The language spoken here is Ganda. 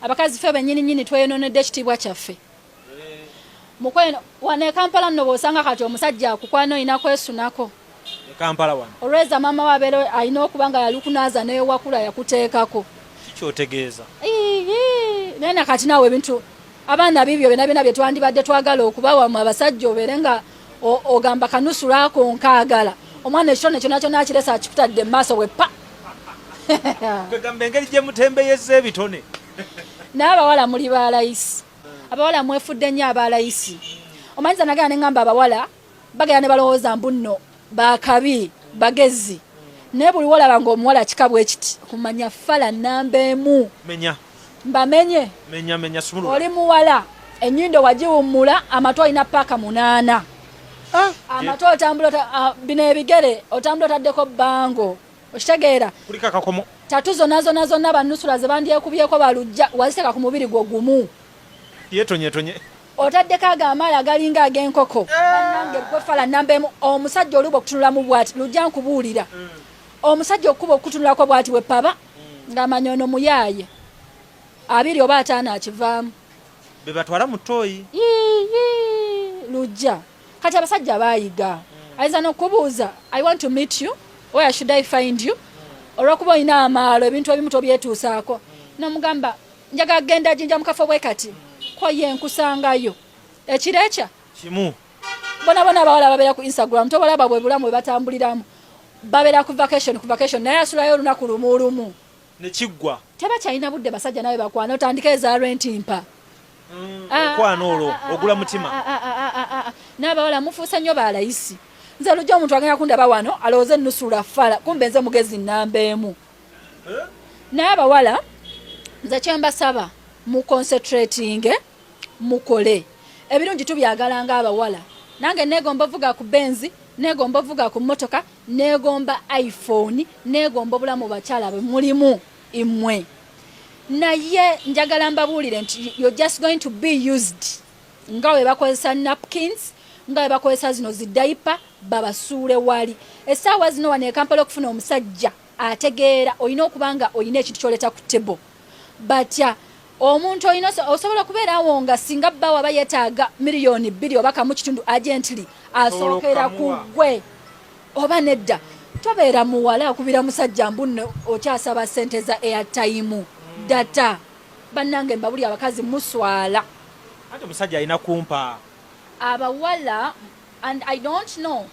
abakazi ffe bennyini tweyononedde ekitiibwa kyaffe mukweno wane Kampala nno bw'osanga kati omusajja akukwana olina kwesunako Kampala wano olweza maama wabeera alina okuba nga yalukunaaza newakula yakuteekako kikyotegeeza naye kati naawe ebintu abaana bibyo byonna bye twandibadde twagala okubawamu abasajja obeere nga ogamba kanusu lwako nkaagala omwana ekitone kyonna akiresa akikutadde mu maaso bwe pa kwegamba engeri gye mutembeyeza ebitone naye abawala muli balayisi abawala mwefudde nnyo abalayisi omanyiza nagala ne ŋŋamba abawala bagera ne balowooza mbu nno bakabi bagezi naye buli wolaba ng'omuwala kikabwa ekiti kumanya fala namba emu menya mbamenye menya sumulula oli muwala ennyindo wagiwummula amatu alina paaka 8 amatu otambula bino ebigere otambula otaddeko bango okitegeera kulika kakomo tatu zonna bannusula ze bandyekubyeko balujja waziteka ku mubiri gwo gumu yetonye otaddeko agamaala agalinga ag'enkoko bannange gwefala namba emu omusajja oluba okutunulamu bwati lujja nkubuulira omusajja okuba okutunulako bwati bwepaba ng'amanya ono muyaaye 2 oba 5 akivaamu be batwala mu ttooyi lujja kati abasajja baayiga ayinza n'okubuuza I want to meet you where should I find you olw'okuba olina amaalo ebintu ebimu tobyetuusaako nomugamba njaga genda jinja mu kafo bwe kati koye nkusangayo ekirekya kimu bona abawala babeera ku Instagram tobalaba bwe bulamu bwe batambuliramu babeera ku vacation naye asulayo olunaku lumu ne kiggwa tebakyalina budde basajja nawe bakwana otandika eza rent mpa okwana olwo ogula mutima n'abawala mufuusa nnyo balayisi nze lujja omuntu agenda kundaba wano alowooze ennusula fala kumbe nze mugezi namba emu naye abawala nze kyembasaba mu concentrating mukole ebirungi tubyagalanga abawala nange neegomba ovuga ku benzi neegomba ovuga ku mmotoka neegomba iPhone neegomba obulamu bakyala bwe mulimu imwe naye njagala mbabuulire nti you're just going to be used nga we bakozesa napkins nga we bakozesa zino zidaipa babasuule wali essaawa zino wano e Kampala okufuna omusajja ategeera olina okubanga olina ekintu kyoleta ku table batya omuntu olina osobola kubeerawo nga singa bbawo aba yeetaaga $2 oba kamu kitundu agently asookera ku ggwe oba nedda tobeera muwala akubira musajja mbuno okyasaba ssente za airtime data bannange mbabuli abakazi muswala ate musajja alina kumpa abawala and I don't know